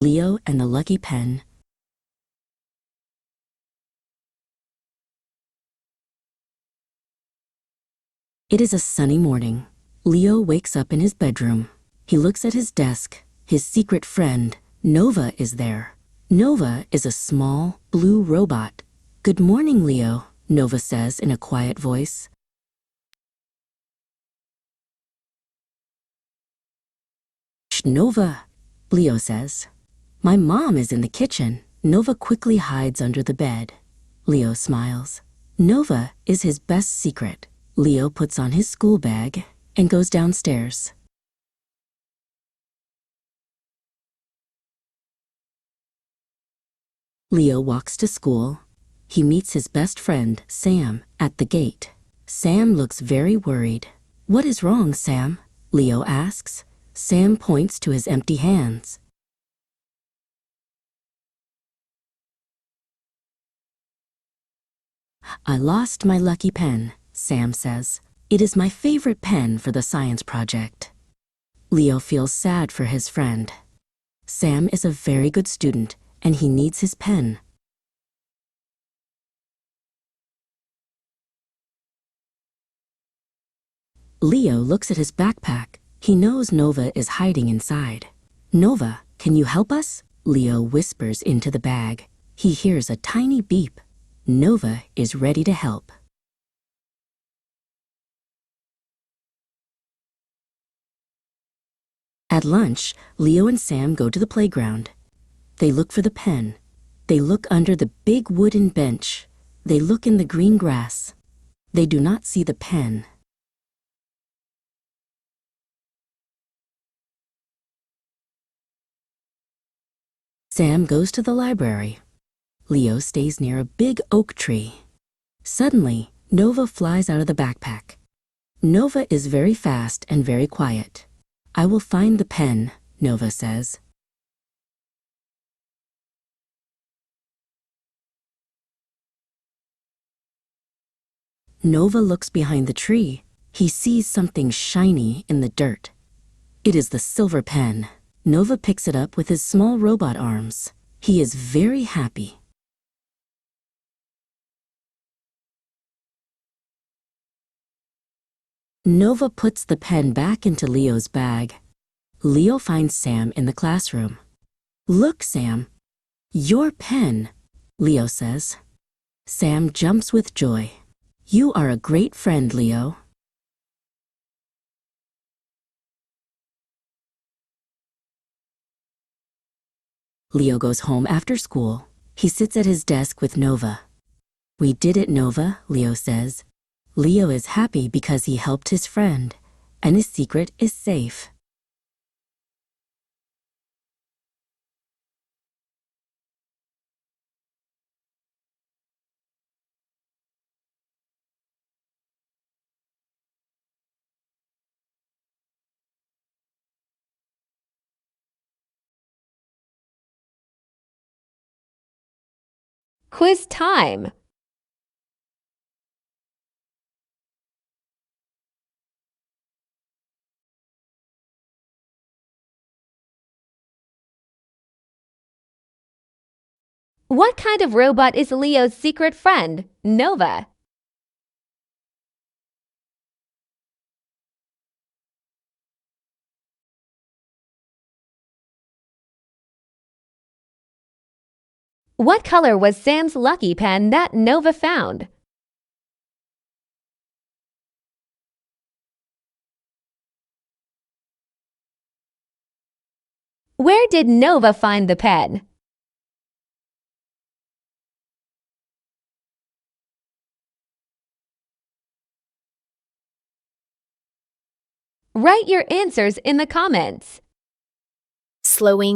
Leo and the Lucky Pen. It is a sunny morning. Leo wakes up in his bedroom. He looks at his desk. His secret friend, Nova, is there. Nova is a small, blue robot. "Good morning, Leo," Nova says in a quiet voice. "Shh, Nova," Leo says. "My mom is in the kitchen." Nova quickly hides under the bed. Leo smiles. Nova is his best secret. Leo puts on his school bag and goes downstairs. Leo walks to school. He meets his best friend, Sam, at the gate. Sam looks very worried. "What is wrong, Sam?" Leo asks. Sam points to his empty hands. "I lost my lucky pen," Sam says. "It is my favorite pen for the science project." Leo feels sad for his friend. Sam is a very good student, and he needs his pen. Leo looks at his backpack. He knows Nova is hiding inside. "Nova, can you help us?" Leo whispers into the bag. He hears a tiny beep. Nova is ready to help. At lunch, Leo and Sam go to the playground. They look for the pen. They look under the big wooden bench. They look in the green grass. They do not see the pen. Sam goes to the library. Leo stays near a big oak tree. Suddenly, Nova flies out of the backpack. Nova is very fast and very quiet. "I will find the pen," Nova says. Nova looks behind the tree. He sees something shiny in the dirt. It is the silver pen. Nova picks it up with his small robot arms. He is very happy. Nova puts the pen back into Leo's bag. Leo finds Sam in the classroom. "Look, Sam, your pen," Leo says. Sam jumps with joy. "You are a great friend, Leo." Leo goes home after school. He sits at his desk with Nova. "We did it, Nova," Leo says. Leo is happy because he helped his friend, and his secret is safe. Quiz time! What kind of robot is Leo's secret friend, Nova? What color was Sam's lucky pen that Nova found? Where did Nova find the pen? Write your answers in the comments. Slowingo.